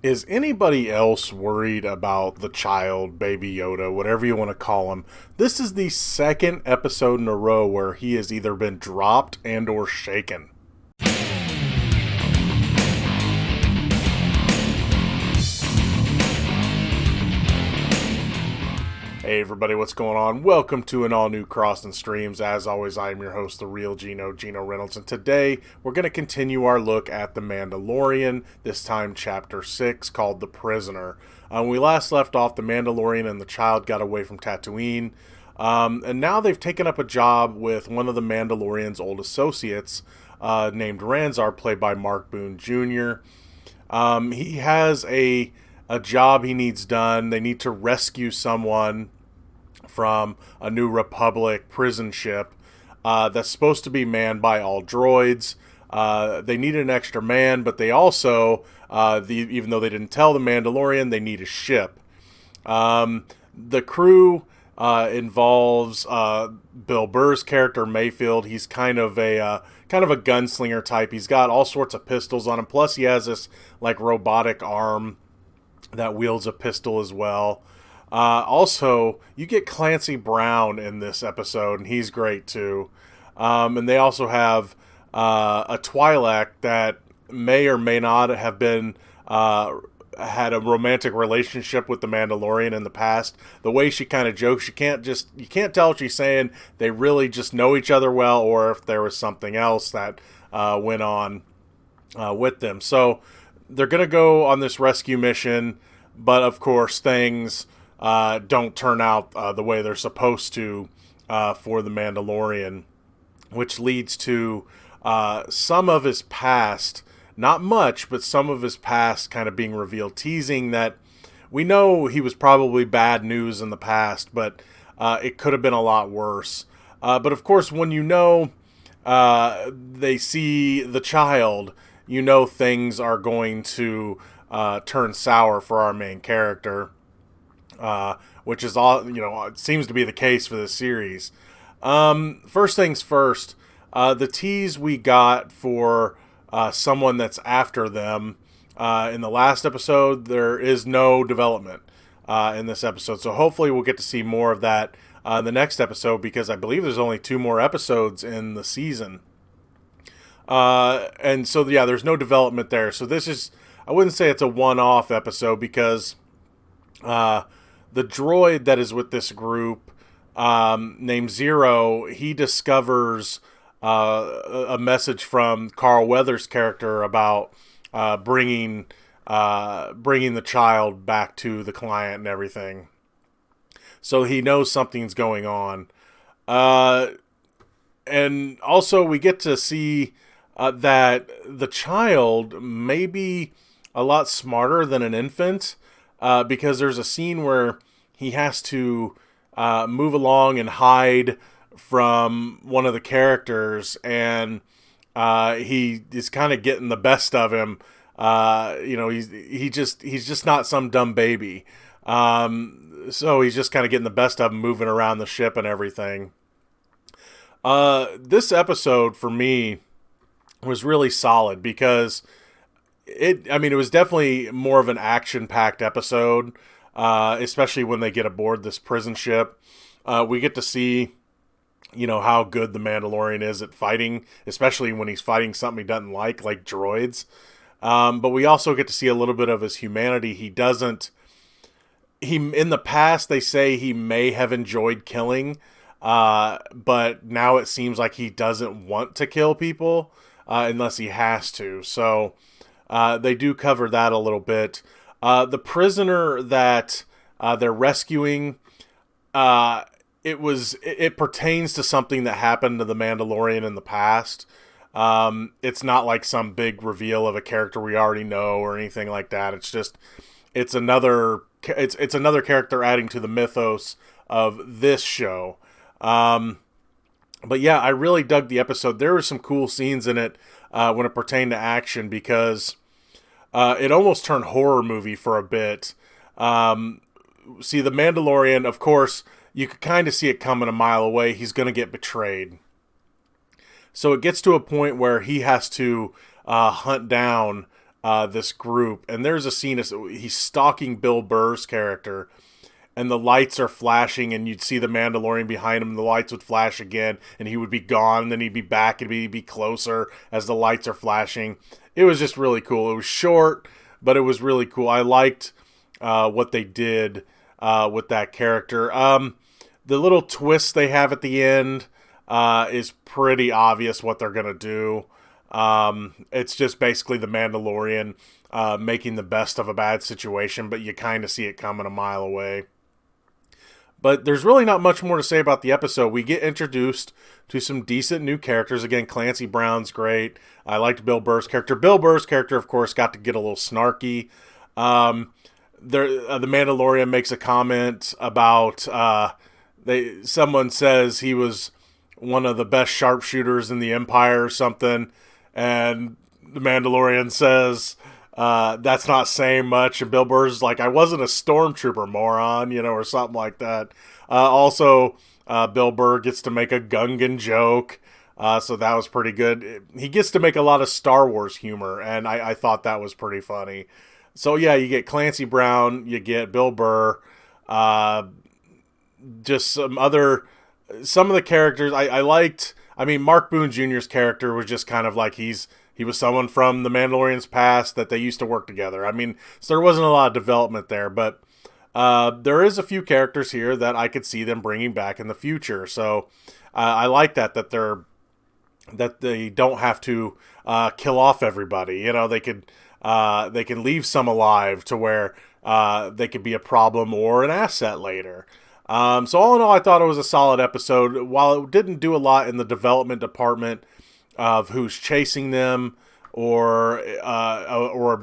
Is anybody else worried about the child, Baby Yoda, whatever you want to call him? This is the second episode in a row where he has either been dropped and or shaken. Hey everybody, what's going on? Welcome to an all-new Crossin Streams. As always, I am your host, the real Geno Reynolds, and today we're going to continue our look at The Mandalorian, this time Chapter 6, called The Prisoner. When we last left off, the Mandalorian and the child got away from Tatooine, and now they've taken up a job with one of the Mandalorian's old associates, named Ranzar, played by Mark Boone Jr. He has a job he needs done. They need to rescue someone from a New Republic prison ship that's supposed to be manned by all droids. They need an extra man, but they also, even though they didn't tell the Mandalorian, they need a ship. The crew involves Bill Burr's character Mayfield. He's kind of a gunslinger type. He's got all sorts of pistols on him. Plus, he has this like robotic arm that wields a pistol as well. Also, you get Clancy Brown in this episode, and he's great too. And they also have a Twi'lek that may or may not have been had a romantic relationship with the Mandalorian in the past. The way she kind of jokes, you can't tell what she's saying. They really just know each other well, or if there was something else that went on with them. So they're going to go on this rescue mission, but of course things don't turn out the way they're supposed to for the Mandalorian, which leads to some of his past, not much, but some of his past kind of being revealed, teasing that we know he was probably bad news in the past, but it could have been a lot worse. But of course, when you know they see the child, you know things are going to turn sour for our main character, which is all, it seems to be the case for this series. First things first, the tease we got for someone that's after them in the last episode, there is no development in this episode, so hopefully we'll get to see more of that in the next episode, because I believe there's only 2 more episodes in the season. And so, yeah, there's no development there. So this is, I wouldn't say it's a one-off episode, because the droid that is with this group, named Zero, he discovers a message from Carl Weathers' character about bringing the child back to the client and everything. So he knows something's going on. And also we get to see that the child may be a lot smarter than an infant, because there's a scene where he has to move along and hide from one of the characters, and he is kind of getting the best of him. He's just not some dumb baby. So he's just kind of getting the best of him, moving around the ship and everything. This episode for me was really solid, because it was definitely more of an action-packed episode, especially when they get aboard this prison ship. We get to see, how good the Mandalorian is at fighting, especially when he's fighting something he doesn't like droids. But we also get to see a little bit of his humanity. In the past, they say he may have enjoyed killing, but now it seems like he doesn't want to kill people unless he has to. So they do cover that a little bit. The prisoner that they're rescuing, it pertains to something that happened to the Mandalorian in the past. It's not like some big reveal of a character we already know or anything like that. It's another character adding to the mythos of this show. But yeah, I really dug the episode. There were some cool scenes in it when it pertained to action, because it almost turned horror movie for a bit. See, the Mandalorian, of course, you could kind of see it coming a mile away. He's going to get betrayed. So it gets to a point where he has to hunt down this group, and there's a scene he's stalking Bill Burr's character, and the lights are flashing, and you'd see the Mandalorian behind him, and the lights would flash again, and he would be gone, and then he'd be back, and he'd be closer as the lights are flashing. It was just really cool. It was short, but it was really cool. I liked what they did with that character. The little twist they have at the end is pretty obvious what they're going to do. It's just basically the Mandalorian making the best of a bad situation, but you kind of see it coming a mile away. But there's really not much more to say about the episode. We get introduced to some decent new characters. Again, Clancy Brown's great. I liked Bill Burr's character. Bill Burr's character, of course, got to get a little snarky. The Mandalorian makes a comment about someone says he was one of the best sharpshooters in the Empire or something, and the Mandalorian says that's not saying much, and Bill Burr's like, I wasn't a stormtrooper, moron, or something like that. Also, Bill Burr gets to make a Gungan joke, so that was pretty good. He gets to make a lot of Star Wars humor, and I thought that was pretty funny. So yeah, you get Clancy Brown, you get Bill Burr, just some of the characters I liked. I mean, Mark Boone Jr.'s character was just kind of like he was someone from the Mandalorian's past that they used to work together. I mean, so there wasn't a lot of development there, but there is a few characters here that I could see them bringing back in the future. So I like that they don't have to kill off everybody. They can leave some alive to where they could be a problem or an asset later. So all in all, I thought it was a solid episode. While it didn't do a lot in the development department of who's chasing them or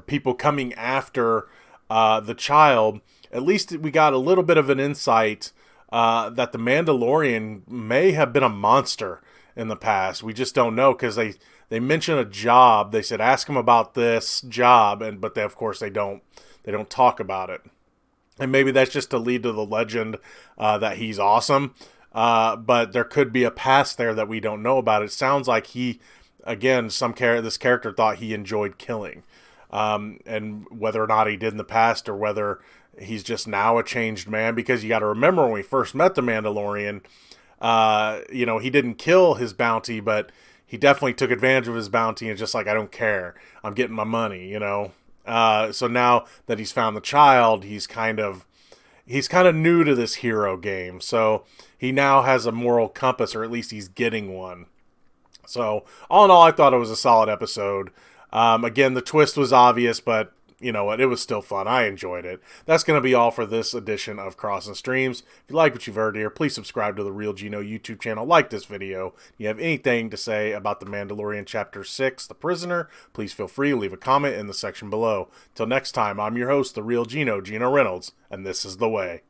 people coming after the child, at least we got a little bit of an insight that the Mandalorian may have been a monster in the past. We just don't know, because they mention a job. They said, ask him about this job, but of course they don't talk about it. And maybe that's just to lead to the legend that he's awesome. But there could be a past there that we don't know about. It sounds like this character thought he enjoyed killing. And whether or not he did in the past, or whether he's just now a changed man. Because you got to remember, when we first met the Mandalorian, he didn't kill his bounty, but he definitely took advantage of his bounty and just like, I don't care. I'm getting my money, So now that he's found the child, he's kind of new to this hero game. So he now has a moral compass, or at least he's getting one. So all in all, I thought it was a solid episode. Again, the twist was obvious, but you know what? It was still fun. I enjoyed it. That's going to be all for this edition of Crossin Streams. If you like what you've heard here, please subscribe to the Real Geno YouTube channel. Like this video. If you have anything to say about the Mandalorian Chapter 6, The Prisoner, please feel free to leave a comment in the section below. Till next time, I'm your host, the Real Geno, Geno Reynolds, and this is the way.